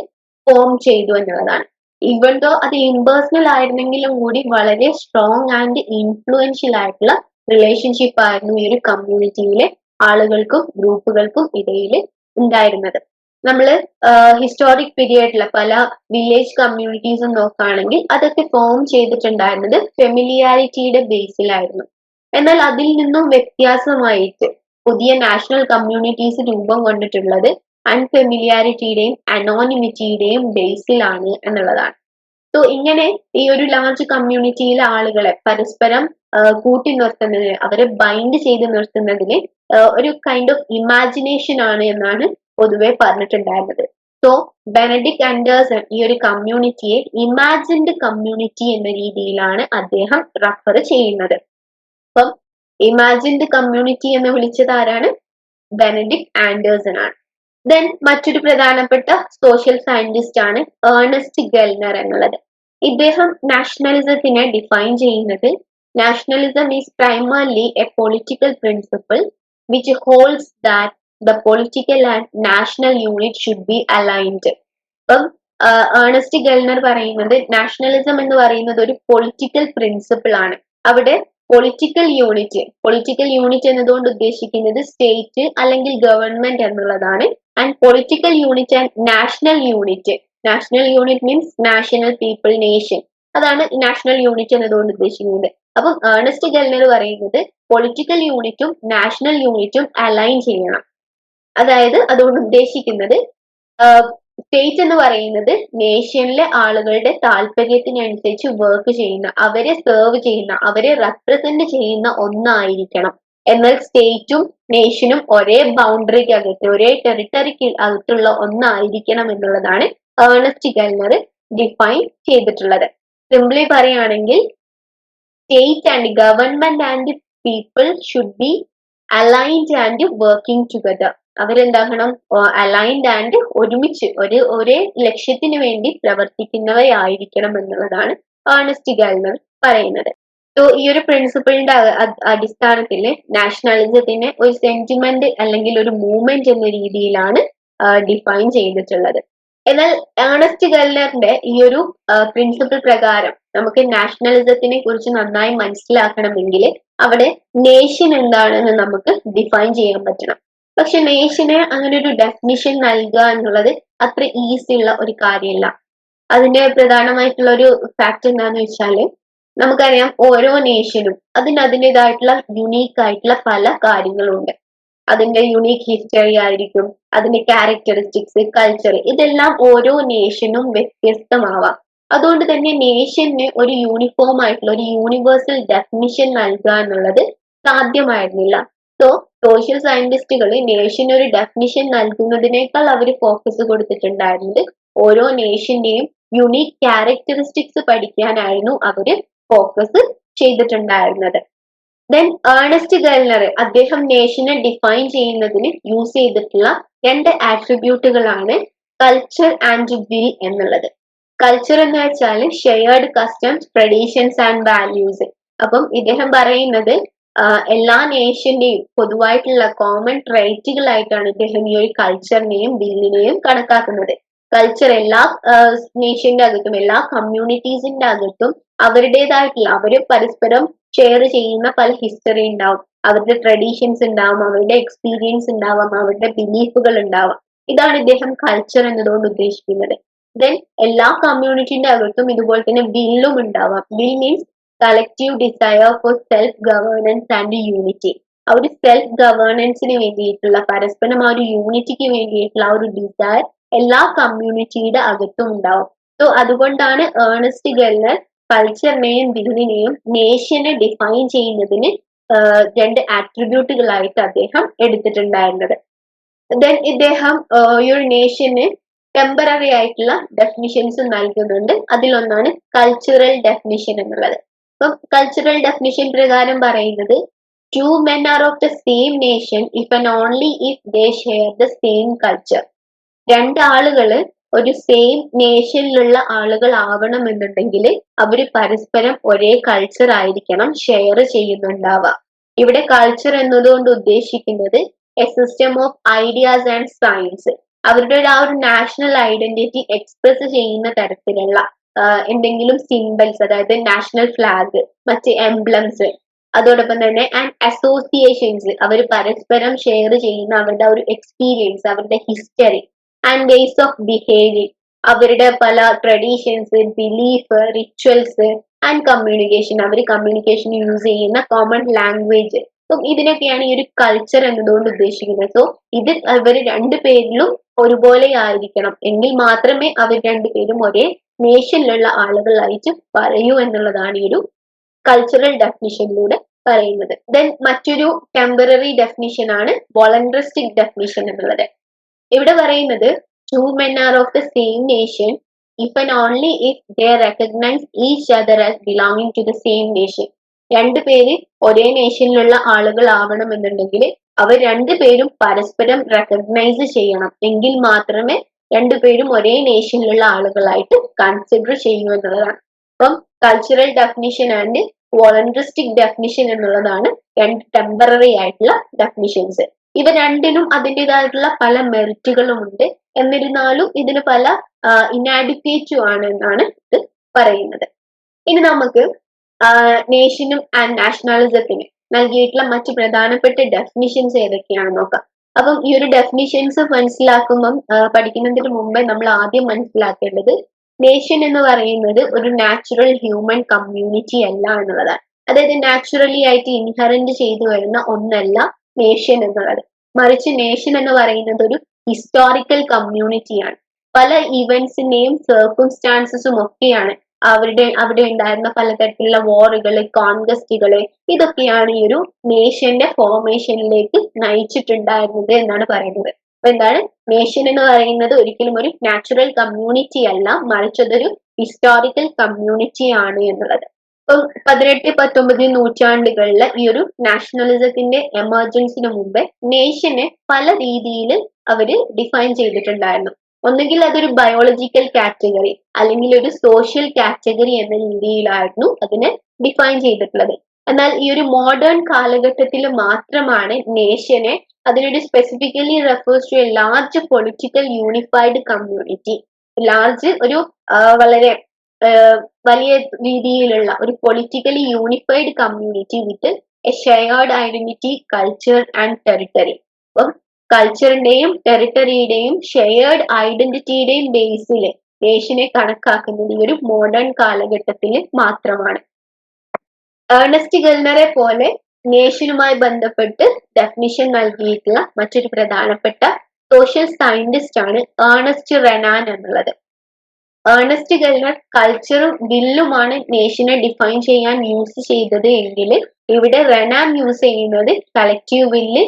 ഫോം ചെയ്തു എന്നുള്ളതാണ്. ഈവൻ ദോ അത് ഇംപേഴ്സണൽ ആയിരുന്നെങ്കിലും കൂടി വളരെ സ്ട്രോങ് ആൻഡ് ഇൻഫ്ലുവൻഷ്യൽ ആയിട്ടുള്ള റിലേഷൻഷിപ്പ് ആയിരുന്നു ഈ ഒരു കമ്മ്യൂണിറ്റിയിലെ ആളുകൾക്കും ഗ്രൂപ്പുകൾക്കും ഇടയിൽ ഉണ്ടായിരുന്നത്. നമ്മൾ ഹിസ്റ്റോറിക് പീരിയഡിലെ പല വില്ലേജ് കമ്മ്യൂണിറ്റീസും നോക്കുകയാണെങ്കിൽ അതൊക്കെ ഫോം ചെയ്തിട്ടുണ്ടായിരുന്നത് ഫെമിലിയാരിറ്റിയുടെ ബേസിലായിരുന്നു. എന്നാൽ അതിൽ നിന്നും വ്യത്യാസമായിട്ട് പുതിയ നാഷണൽ കമ്മ്യൂണിറ്റീസ് രൂപം കൊണ്ടിട്ടുള്ളത് അൺഫെമിലിയാരിറ്റിയുടെയും അനോണിമിറ്റിയുടെയും ബേസിലാണ് എന്നുള്ളതാണ്. സോ ഇങ്ങനെ ഈ ഒരു ലാർജ് കമ്മ്യൂണിറ്റിയിലെ ആളുകളെ പരസ്പരം കൂട്ടി നിർത്തുന്നതിന്, അവരെ ബൈൻഡ് ചെയ്ത് നിർത്തുന്നതിന് ഒരു കൈൻഡ് ഓഫ് ഇമാജിനേഷൻ ആണ് എന്നാണ് പൊതുവെ പറഞ്ഞിട്ടുണ്ടായിരുന്നത്. സോ ബെനഡിക്ട് ആൻഡേഴ്സൺ ഈ ഒരു കമ്മ്യൂണിറ്റിയെ ഇമാജിൻഡ് കമ്മ്യൂണിറ്റി എന്ന രീതിയിലാണ് അദ്ദേഹം റെഫർ ചെയ്യുന്നത്. അപ്പം ഇമാജിൻഡ് കമ്മ്യൂണിറ്റി എന്ന് വിളിച്ചത് ആരാണ്? ബെനഡിക്ട് ആൻഡേഴ്സൺ ആണ്. ദെൻ മറ്റൊരു പ്രധാനപ്പെട്ട സോഷ്യൽ സയന്റിസ്റ്റ് ആണ് ഏർണസ്റ്റ് ഗെൽനർ എന്നുള്ളത്. ഇദ്ദേഹം നാഷണലിസത്തിനെ ഡിഫൈൻ ചെയ്യുന്നത്, nationalism is primarily A political principle which holds that the political and national unit should be aligned. അപ്പം ഏർണസ്റ്റ് ഗെൽനർ പറയുന്നത് നാഷണലിസം എന്ന് പറയുന്നത് ഒരു പൊളിറ്റിക്കൽ പ്രിൻസിപ്പിൾ ആണ്. അവിടെ പൊളിറ്റിക്കൽ യൂണിറ്റ് എന്നതുകൊണ്ട് ഉദ്ദേശിക്കുന്നത് സ്റ്റേറ്റ് അല്ലെങ്കിൽ ഗവൺമെന്റ് എന്നുള്ളതാണ്. And political unit and national unit means national people, nation. അതാണ് നാഷണൽ യൂണിറ്റ് എന്നതുകൊണ്ട് ഉദ്ദേശിക്കുന്നത്. അപ്പം ഏർണസ്റ്റ് ഗെൽനർ പറയുന്നത് പൊളിറ്റിക്കൽ യൂണിറ്റും നാഷണൽ യൂണിറ്റും അലൈൻ ചെയ്യണം. അതായത് അതുകൊണ്ട് ഉദ്ദേശിക്കുന്നത് സ്റ്റേറ്റ് എന്ന് പറയുന്നത് നേഷനിലെ ആളുകളുടെ താല്പര്യത്തിനനുസരിച്ച് വർക്ക് ചെയ്യുന്ന, അവരെ സെർവ് ചെയ്യുന്ന, അവരെ റെപ്രസെന്റ് ചെയ്യുന്ന ഒന്നായിരിക്കണം. എന്നാൽ സ്റ്റേറ്റും നേഷനും ഒരേ ബൗണ്ടറിക്കകത്ത്, ഒരേ ടെറിട്ടറിക്ക് അകത്തുള്ള ഒന്നായിരിക്കണം എന്നുള്ളതാണ് ഏർണസ്റ്റ് ഗെൽനർ ഡിഫൈൻ ചെയ്തിട്ടുള്ളത്. സിംപ്ലി പറയുകയാണെങ്കിൽ state and government and people should be aligned and working together. അവരെന്താകണം? അലൈൻഡ് ആൻഡ് ഒരുമിച്ച് ഒരേ ലക്ഷ്യത്തിന് വേണ്ടി പ്രവർത്തിക്കുന്നവയായിരിക്കണം എന്നുള്ളതാണ് ഏണസ്റ്റ് ഗാൽനർ പറയുന്നത്. സോ ഈ ഒരു പ്രിൻസിപ്പിളിന്റെ അടിസ്ഥാനത്തിൽ നാഷണലിസത്തിനെ ഒരു സെന്റിമെന്റ് അല്ലെങ്കിൽ ഒരു മൂവ്മെന്റ് എന്ന രീതിയിലാണ് ഡിഫൈൻ ചെയ്തിട്ടുള്ളത്. എന്നാൽ ഏണസ്റ്റ് ഗാൽനറിന്റെ ഈ ഒരു പ്രിൻസിപ്പിൾ പ്രകാരം നമുക്ക് നാഷണലിസത്തിനെ കുറിച്ച് നന്നായി മനസ്സിലാക്കണമെങ്കിൽ അവിടെ നേഷൻ എന്താണെന്ന് നമുക്ക് ഡിഫൈൻ ചെയ്യാൻ പറ്റണം. പക്ഷെ നേഷന് അങ്ങനെ ഒരു ഡെഫിനിഷൻ നൽകുക എന്നുള്ളത് അത്ര ഈസി ഉള്ള ഒരു കാര്യമല്ല. അതിന്റെ പ്രധാനമായിട്ടുള്ള ഒരു ഫാക്ട് എന്താന്ന് വെച്ചാല്, നമുക്കറിയാം ഓരോ നേഷനും അതിൻ്റെതായിട്ടുള്ള യുണീക്ക് ആയിട്ടുള്ള പല കാര്യങ്ങളുണ്ട്. അതിന്റെ യുണീക്ക് ഹിസ്റ്ററി ആയിരിക്കും, അതിന്റെ ക്യാരക്ടറിസ്റ്റിക്സ്, കൾച്ചർ, ഇതെല്ലാം ഓരോ നേഷനും വ്യത്യസ്തമാവാം. അതുകൊണ്ട് തന്നെ നേഷന് ഒരു യൂണിഫോം ആയിട്ടുള്ള ഒരു യൂണിവേഴ്സൽ ഡെഫിനിഷൻ നൽകുക എന്നുള്ളത് സാധ്യമായിരുന്നില്ല. സോ സോഷ്യൽ സയന്റിസ്റ്റുകൾ നേഷന് ഒരു ഡെഫിനിഷൻ നൽകുന്നതിനേക്കാൾ അവർ ഫോക്കസ് കൊടുത്തിട്ടുണ്ടായിരുന്നത് ഓരോ നേഷന്റെയും യുണീക്ക് ക്യാരക്ടറിസ്റ്റിക്സ് പഠിക്കാനായിരുന്നു അവര് ഫോക്കസ് ചെയ്തിട്ടുണ്ടായിരുന്നത്. ദെൻ ഏണസ്റ്റ് ഗാൽനർ അദ്ദേഹം നേഷനെ ഡിഫൈൻ ചെയ്യുന്നതിന് യൂസ് ചെയ്തിട്ടുള്ള രണ്ട് ആട്രിബ്യൂട്ടുകളാണ് കൾച്ചർ ആൻഡ് വിൽ എന്നുള്ളത്. കൾച്ചർ എന്ന് വെച്ചാൽ shared customs, traditions and values. അപ്പം ഇദ്ദേഹം പറയുന്നത് എല്ലാ നേഷന്റെയും പൊതുവായിട്ടുള്ള കോമൺ ട്രൈറ്റുകളായിട്ടാണ് ഇദ്ദേഹം ഈ ഒരു കൾച്ചറിനെയും വില്ലിനെയും കണക്കാക്കുന്നത്. കൾച്ചർ എല്ലാ നേഷന്റെ അകത്തും എല്ലാ കമ്മ്യൂണിറ്റീസിന്റെ അകത്തും അവരുടേതായിട്ടുള്ള അവര് പരസ്പരം ഷെയർ ചെയ്യുന്ന പല ഹിസ്റ്ററി ഉണ്ടാവും, അവരുടെ ട്രഡീഷൻസ് ഉണ്ടാവും, അവരുടെ എക്സ്പീരിയൻസ് ഉണ്ടാവാം, അവരുടെ ബിലീഫുകൾ ഉണ്ടാവാം. ഇതാണ് ഇദ്ദേഹം കൾച്ചർ എന്നതുകൊണ്ട് ഉദ്ദേശിക്കുന്നത്. ദെൻ എല്ലാ കമ്മ്യൂണിറ്റിന്റെ അകത്തും ഇതുപോലെ തന്നെ വില്ലും ഉണ്ടാവാം. Will means collective desire for self governance and unity. ആ ഒരു സെൽഫ് ഗവേണൻസിന് വേണ്ടിയിട്ടുള്ള പരസ്പരം ആ ഒരു യൂണിറ്റിക്ക് വേണ്ടിയിട്ടുള്ള ആ ഒരു ഡിസയർ എല്ലാ കമ്മ്യൂണിറ്റിയുടെ അകത്തും ഉണ്ടാവും. സോ അതുകൊണ്ടാണ് ഏണസ്റ്റ് ഗാൽനർ കൾച്ചറിനെയും വില്ലിനെയും നേഷനെ ഡിഫൈൻ ചെയ്യുന്നതിന് രണ്ട് ആട്രിബ്യൂട്ടുകളായിട്ട് അദ്ദേഹം എടുത്തിട്ടുണ്ടായിരുന്നത്. ദെൻ ഇദ്ദേഹം ഈ ഒരു നേഷന് ടെമ്പററി ആയിട്ടുള്ള ഡെഫിനിഷൻസ് നൽകുന്നുണ്ട്. അതിലൊന്നാണ് കൾച്ചറൽ ഡെഫിനിഷൻ എന്നുള്ളത്. അപ്പം കൾച്ചറൽ ഡെഫിനിഷൻ പ്രകാരം പറയുന്നത്, two men are of the same nation if and only if they share the same culture. രണ്ടാളുകള് ഒരു സെയിം നേഷനിലുള്ള ആളുകൾ ആവണമെന്നുണ്ടെങ്കിൽ അവര് പരസ്പരം ഒരേ കൾച്ചർ ആയിരിക്കണം ഷെയർ ചെയ്യുന്നുണ്ടാവുക. ഇവിടെ കൾച്ചർ എന്നതുകൊണ്ട് ഉദ്ദേശിക്കുന്നത് A system of ideas and science. അവരുടെ ആ ഒരു നാഷണൽ ഐഡന്റിറ്റി എക്സ്പ്രസ് ചെയ്യുന്ന തരത്തിലുള്ള എന്തെങ്കിലും സിംബൽസ്, അതായത് നാഷണൽ ഫ്ലാഗ്, മറ്റ് എംബ്ലംസ്, അതോടൊപ്പം തന്നെ ആൻഡ് അസോസിയേഷൻസ്, അവർ പരസ്പരം ഷെയർ ചെയ്യുന്ന അവരുടെ ഒരു എക്സ്പീരിയൻസ്, അവരുടെ history and ways of behaviour, അവരുടെ പല traditions, belief, rituals and communication, അവർ കമ്മ്യൂണിക്കേഷൻ യൂസ് ചെയ്യുന്ന കോമൺ ലാംഗ്വേജ്. അപ്പം ഇതിനൊക്കെയാണ് ഈ ഒരു കൾച്ചർ എന്നതുകൊണ്ട് ഉദ്ദേശിക്കുന്നത്. സോ ഇത് അവർ രണ്ടുപേരിലും ഒരുപോലെ ആയിരിക്കണം, എങ്കിൽ മാത്രമേ അവർ രണ്ടുപേരും ഒരേ നേഷനിലുള്ള ആളുകളായിട്ട് പറയൂ എന്നുള്ളതാണ് ഈ ഒരു കൾച്ചറൽ ഡെഫിനിഷനിലൂടെ പറയുന്നത്. ദെൻ മറ്റൊരു ടെമ്പററി ഡെഫിനിഷൻ ആണ് വോളണ്ടറിസ്റ്റിക് ഡെഫിനിഷൻ എന്നുള്ളത്. ഇവിടെ പറയുന്നത്, two men are of the same nation if and only if they recognise each other as belonging to the same nation. രണ്ടുപേര് ഒരേ നേഷനിലുള്ള ആളുകൾ ആവണമെന്നുണ്ടെങ്കിൽ അവർ രണ്ടുപേരും പരസ്പരം റെക്കഗ്നൈസ് ചെയ്യണം, എങ്കിൽ മാത്രമേ രണ്ടുപേരും ഒരേ നേഷനിലുള്ള ആളുകളായിട്ട് കൺസിഡർ ചെയ്യൂ എന്നുള്ളതാണ്. അപ്പം കൾച്ചറൽ ഡെഫിനിഷൻ ആൻഡ് വോളണ്ടറിസ്റ്റിക് ഡെഫിനിഷൻ എന്നുള്ളതാണ് രണ്ട് ടെമ്പററി ആയിട്ടുള്ള ഡെഫിനിഷൻസ്. ഇവ രണ്ടിനും അതിൻ്റെതായിട്ടുള്ള പല മെറിറ്റുകളും ഉണ്ട്, എന്നിരുന്നാലും ഇതിന് പല ഇനാഡിക്വേറ്റും ആണ് എന്നാണ് ഇത് പറയുന്നത്. ഇനി നമുക്ക് നേഷനും ആൻഡ് നാഷണലിസത്തിന് നൽകിയിട്ടുള്ള മറ്റ് പ്രധാനപ്പെട്ട ഡെഫിനിഷൻസ് ഏതൊക്കെയാണെന്ന് നോക്കാം. അപ്പം ഈ ഒരു ഡെഫിനിഷൻസ് മനസ്സിലാക്കുമ്പം പഠിക്കുന്നതിന് മുമ്പേ നമ്മൾ ആദ്യം മനസ്സിലാക്കേണ്ടത് നേഷൻ എന്ന് പറയുന്നത് ഒരു നാച്ചുറൽ ഹ്യൂമൻ കമ്മ്യൂണിറ്റി അല്ല എന്നുള്ളതാണ്. അതായത് നാച്ചുറലി ആയിട്ട് ഇൻഹറന്റ് ചെയ്തു വരുന്ന ഒന്നല്ല നേഷൻ എന്നുള്ളത്. മറിച്ച് നേഷൻ എന്ന് പറയുന്നത് ഒരു ഹിസ്റ്റോറിക്കൽ കമ്മ്യൂണിറ്റിയാണ്. പല ഇവന്റ്സിന്റെയും സർക്കുംസ്റ്റാൻസസും ഒക്കെയാണ് അവിടെ ഉണ്ടായിരുന്ന പലതരത്തിലുള്ള വാറുകള്, കോൺകസ്റ്റുകള്, ഇതൊക്കെയാണ് ഈ ഒരു നേഷന്റെ ഫോർമേഷനിലേക്ക് നയിച്ചിട്ടുണ്ടായിരുന്നത് എന്നാണ് പറയുന്നത്. അപ്പൊ എന്താണ് നേഷൻ എന്ന് പറയുന്നത്? ഒരിക്കലും ഒരു നാച്ചുറൽ കമ്മ്യൂണിറ്റി അല്ല, മറിച്ച് അതൊരു ഹിസ്റ്റോറിക്കൽ കമ്മ്യൂണിറ്റി ആണ് എന്നുള്ളത്. ഇപ്പം 18-19 നൂറ്റാണ്ടുകളില് ഈ ഒരു നാഷണലിസത്തിന്റെ എമർജൻസിന് മുമ്പേ നേഷനെ പല രീതിയിൽ അവര് ഡിഫൈൻ ചെയ്തിട്ടുണ്ടായിരുന്നു. ഒന്നുകിൽ അതൊരു ബയോളജിക്കൽ കാറ്റഗറി അല്ലെങ്കിൽ ഒരു സോഷ്യൽ കാറ്റഗറി എന്ന രീതിയിലായിരുന്നു അതിനെ ഡിഫൈൻ ചെയ്തിട്ടുള്ളത്. എന്നാൽ ഈ ഒരു മോഡേൺ കാലഘട്ടത്തിൽ മാത്രമാണ് നേഷനെ അതിനൊരു specifically refers to a large political unified community. Large ഒരു വളരെ വലിയ രീതിയിലുള്ള ഒരു politically unified community with a shared identity, culture and territory. അപ്പം കൾച്ചറിന്റെയും ടെറിട്ടറിയുടെയും ഷെയർഡ് ഐഡന്റിറ്റിയുടെയും ബേസിൽ നേഷനെ കണക്കാക്കുന്നത് ഈ ഒരു മോഡേൺ കാലഘട്ടത്തിൽ മാത്രമാണ്. ഏർണസ്റ്റ് ഗൾനറെ പോലെ നേഷനുമായി ബന്ധപ്പെട്ട് ഡെഫിനിഷൻ നൽകിയിട്ടുള്ള മറ്റൊരു പ്രധാനപ്പെട്ട സോഷ്യൽ സയന്റിസ്റ്റ് ആണ് ഏർണസ്റ്റ് റെനാൻ എന്നുള്ളത്. ഏർണസ്റ്റ് ഗൾനർ കൾച്ചറും വില്ലുമാണ് നേഷനെ ഡിഫൈൻ ചെയ്യാൻ യൂസ് ചെയ്തത് എങ്കിൽ ഇവിടെ റെനാൻ യൂസ് ചെയ്യുന്നത് കളക്റ്റീവ് വില്ല്,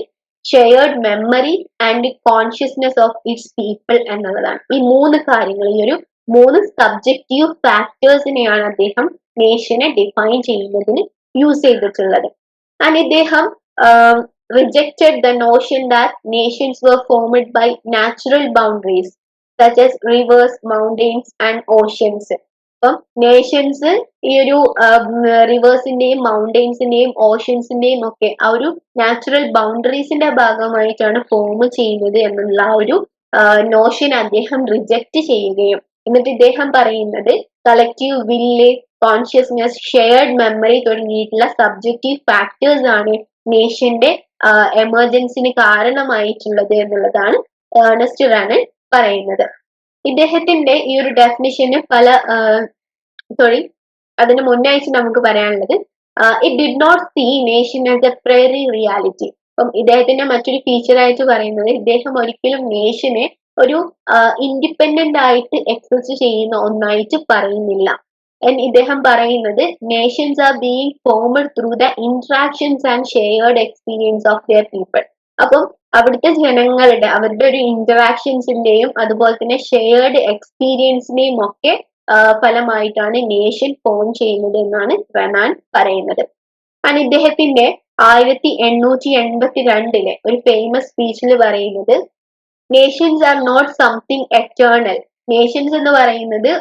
shared memory and consciousness of its people എന്നുള്ളതാണ്. ഈ മൂന്ന് കാര്യങ്ങൾ, ഈ ഒരു മൂന്ന് സബ്ജക്റ്റീവ് ഫാക്ടേഴ്സിനെയാണ് അദ്ദേഹം നേഷനെ ഡിഫൈൻ ചെയ്യുന്നതിന് യൂസ് ചെയ്തിട്ടുള്ളത്. ആൻഡ് ഇദ്ദേഹം rejected the Notion that Nations were formed by natural boundaries such as rivers, mountains and oceans. അപ്പം നേഷൻസ് ഈ ഒരു റിവേഴ്സിന്റെയും മൗണ്ടെയിൻസിന്റെയും ഓഷ്യൻസിന്റെയും ഒക്കെ ആ ഒരു നാച്ചുറൽ ബൗണ്ടറീസിന്റെ ഭാഗമായിട്ടാണ് ഫോം ചെയ്യുന്നത് എന്നുള്ള ആ ഒരു നോഷൻ അദ്ദേഹം റിജക്റ്റ് ചെയ്യുകയും എന്നിട്ട് ഇദ്ദേഹം പറയുന്നത് കളക്റ്റീവ് വില്ല്, കോൺഷ്യസ്നെസ്, ഷെയർഡ് മെമ്മറി തുടങ്ങിയിട്ടുള്ള സബ്ജക്റ്റീവ് ഫാക്ടേഴ്സ് ആണ് നേഷന്റെ എമർജൻസിന് കാരണമായിട്ടുള്ളത് എന്നുള്ളതാണ് ഏർണസ്റ്റ് റെനാൻ പറയുന്നത്. ഇദ്ദേഹത്തിന്റെ ഈ ഒരു ഡെഫിനിഷന് അതിന് മുന്നായിട്ട് നമുക്ക് പറയാനുള്ളത് it did not see nation as a priori reality. അപ്പം ഇദ്ദേഹത്തിന്റെ മറ്റൊരു ഫീച്ചർ ആയിട്ട് പറയുന്നത് ഇദ്ദേഹം ഒരിക്കലും നേഷനെ ഒരു ഇൻഡിപെൻഡന്റ് ആയിട്ട് എക്സിസ്റ്റ് ചെയ്യുന്ന ഒന്നായിട്ട് പറയുന്നില്ല. ഇദ്ദേഹം പറയുന്നത് nations are being formed through the interactions and shared experience of their people. അപ്പം അവിടുത്തെ ജനങ്ങളുടെ അവരുടെ ഒരു ഇന്ററാക്ഷൻസിന്റെയും അതുപോലെ തന്നെ ഷെയർഡ് എക്സ്പീരിയൻസിന്റെയും ഒക്കെ ഫലമായിട്ടാണ് നേഷൻ ഫോം ചെയ്യുന്നത് എന്നാണ് റെനാൻ പറയുന്നത്. ആൻഡ് ഇദ്ദേഹത്തിന്റെ 1882 ഒരു ഫേമസ് സ്പീച്ചിൽ പറയുന്നത് nations are not something eternal. Nations എന്ന് പറയുന്നത്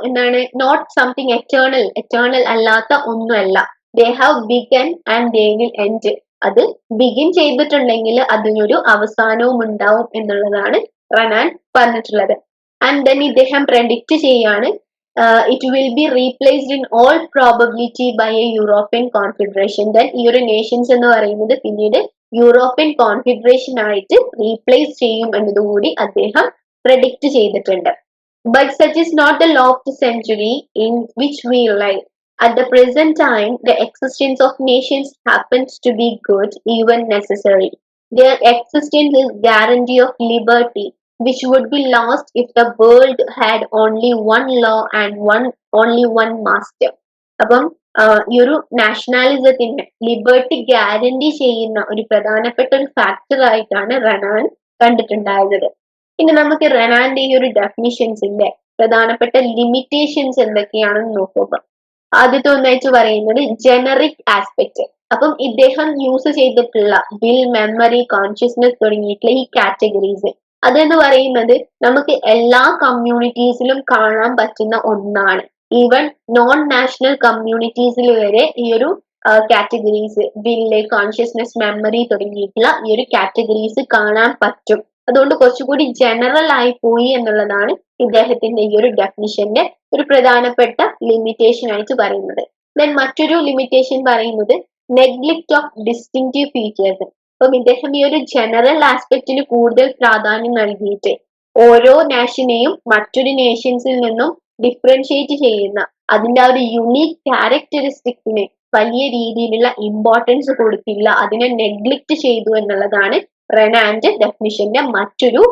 എന്താണ്, നോട്ട് സംതിങ് എറ്റേണൽ അല്ലാത്ത ഒന്നുമല്ല. They have begun and they will end. അത് ബിഗിൻ ചെയ്തിട്ടുണ്ടെങ്കിൽ അതിനൊരു അവസാനവും ഉണ്ടാവും എന്നുള്ളതാണ് റെനാൻ പറഞ്ഞിട്ടുള്ളത്. ആൻഡ് ദെൻ ഇദ്ദേഹം പ്രഡിക്റ്റ് ചെയ്യാണ് it will be replaced in all probability by a European confederation. Then ഈ ഒരു നേഷൻസ് എന്ന് പറയുന്നത് പിന്നീട് യൂറോപ്യൻ കോൺഫെഡറേഷൻ ആയിട്ട് റീപ്ലേസ് ചെയ്യും എന്നതുകൂടി അദ്ദേഹം പ്രഡിക്റ്റ് ചെയ്തിട്ടുണ്ട്. But such is not the law of the century in which we live. At the present time, the existence of nations happens to be good, even necessary. Their existence is guarantee of liberty, which would be lost if the world had only one law and only one master. അപ്പം ഈ ഒരു നാഷണാലിസത്തിന്റെ ലിബർട്ടി ഗ്യാരണ്ടി ചെയ്യുന്ന ഒരു പ്രധാനപ്പെട്ട ഒരു ഫാക്ടർ ആയിട്ടാണ് റെനാൻ കണ്ടിട്ടുണ്ടായിരുന്നത്. ഇനി നമുക്ക് റെനാന്റെ ഈ ഒരു ഡെഫിനിഷൻസിന്റെ പ്രധാനപ്പെട്ട ലിമിറ്റേഷൻസ് എന്തൊക്കെയാണെന്ന് നോക്കുക. ആദ്യത്തെ ഒന്നായിട്ട് പറയുന്നത് ജനറിക് ആസ്പെക്ട്. അപ്പം ഇദ്ദേഹം യൂസ് ചെയ്തിട്ടുള്ള വിൽ, മെമ്മറി, കോൺഷ്യസ്നെസ് തുടങ്ങിയിട്ടുള്ള ഈ കാറ്റഗറീസ് അതെന്ന് പറയുന്നത് നമുക്ക് എല്ലാ കമ്മ്യൂണിറ്റീസിലും കാണാൻ പറ്റുന്ന ഒന്നാണ്. ഈവൻ നോൺ നാഷണൽ കമ്മ്യൂണിറ്റീസിൽ വരെ ഈ ഒരു കാറ്റഗറീസ് വില്ല്, കോൺഷ്യസ്നെസ്, മെമ്മറി തുടങ്ങിയിട്ടുള്ള ഈ ഒരു കാറ്റഗറീസ് കാണാൻ പറ്റും. അതുകൊണ്ട് കുറച്ചുകൂടി ജനറൽ ആയി പോയി എന്നുള്ളതാണ് ഇദ്ദേഹത്തിന്റെ ഈ ഒരു ഡെഫിനിഷന്റെ ഒരു പ്രധാനപ്പെട്ട ലിമിറ്റേഷൻ ആയിട്ട് പറയുന്നത്. ദെൻ മറ്റൊരു ലിമിറ്റേഷൻ പറയുന്നത് നെഗ്ലിക്റ്റ് ഓഫ് ഡിസ്റ്റിങ്റ്റീവ് ഫീച്ചേഴ്സ്. അപ്പം ഇദ്ദേഹം ഈ ഒരു ജനറൽ ആസ്പെക്റ്റിന് കൂടുതൽ പ്രാധാന്യം നൽകിയിട്ട് ഓരോ നാഷനെയും മറ്റൊരു നേഷൻസിൽ നിന്നും ഡിഫറൻഷിയേറ്റ് ചെയ്യുന്ന അതിന്റെ ആ ഒരു യുണീക് ക്യാരക്ടറിസ്റ്റിക്സിന് വലിയ രീതിയിലുള്ള ഇമ്പോർട്ടൻസ് കൊടുത്തില്ല, അതിനെ നെഗ്ലിക്റ്റ് ചെയ്തു എന്നുള്ളതാണ് റെനാന്റെ ഡെഫിനിഷന്റെ മറ്റൊരു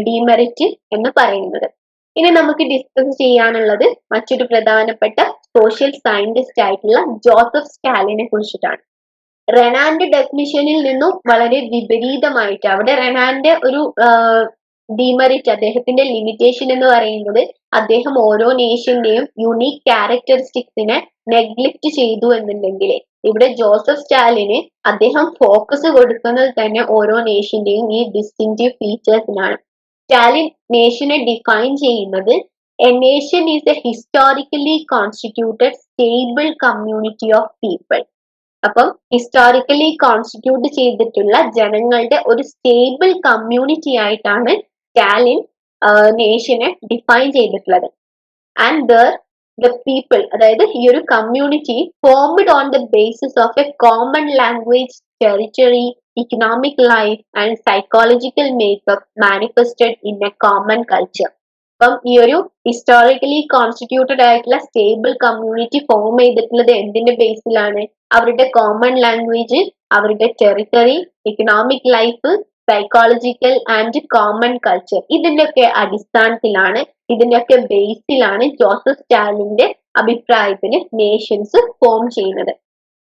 ഡിമെറിറ്റ് എന്ന് പറയുന്നത്. ഇനി നമുക്ക് ഡിസ്കസ് ചെയ്യാനുള്ളത് മറ്റൊരു പ്രധാനപ്പെട്ട സോഷ്യൽ സയന്റിസ്റ്റ് ആയിട്ടുള്ള ജോസഫ് സ്റ്റാലിനെ കുറിച്ചിട്ടാണ്. റെനാന്റെ ഡെഫിനിഷനിൽ നിന്നും വളരെ വിപരീതമായിട്ട് അവിടെ റെനാന്റെ ഒരു ഡിമെറിറ്റ്, അദ്ദേഹത്തിന്റെ ലിമിറ്റേഷൻ എന്ന് പറയുന്നത് അദ്ദേഹം ഓരോ നേഷന്റെയും യുണീക് ക്യാരക്ടറിസ്റ്റിക്സിനെ നെഗ്ലിക്റ്റ് ചെയ്തു എന്നുണ്ടെങ്കിൽ, ഇവിടെ ജോസഫ് സ്റ്റാലിന് അദ്ദേഹം ഫോക്കസ് കൊടുക്കുന്നത് തന്നെ ഓരോ നേഷന്റെയും ഈ ഡിസ്റ്റിങ്റ്റീവ് ഫീച്ചേഴ്സിനാണ്. സ്റ്റാലിൻ നേഷനെ ഡിഫൈൻ ചെയ്യുന്നത് A nation is A historically constituted stable community of people. അപ്പം ഹിസ്റ്റോറിക്കലി കോൺസ്റ്റിറ്റ്യൂട്ട് ചെയ്തിട്ടുള്ള ജനങ്ങളുടെ ഒരു സ്റ്റേബിൾ കമ്മ്യൂണിറ്റി ആയിട്ടാണ് സ്റ്റാലിൻ നേഷനെ ഡിഫൈൻ ചെയ്തിട്ടുള്ളത്. ആൻഡ് ദ പീപ്പിൾ, അതായത് ഈ ഒരു community formed on the basis of A common language, territory, economic life and psychological makeup manifested in A common culture. അപ്പം ഈ ഒരു ഹിസ്റ്റോറിക്കലി കോൺസ്റ്റിറ്റ്യൂട്ടഡ് ആയിട്ടുള്ള സ്റ്റേബിൾ കമ്മ്യൂണിറ്റി ഫോം ചെയ്തിട്ടുള്ളത് എന്തിന്റെ ബേസിലാണ്? അവരുടെ കോമൺ ലാംഗ്വേജ്, അവരുടെ territory, economic life, psychological and common culture, ഇതിന്റെയൊക്കെ അടിസ്ഥാനത്തിലാണ്, ഇതിന്റെയൊക്കെ ബേസിലാണ് ജോസഫ് സ്റ്റാലിന്റെ അഭിപ്രായത്തിന് നേഷൻസ് ഫോം ചെയ്യുന്നത്.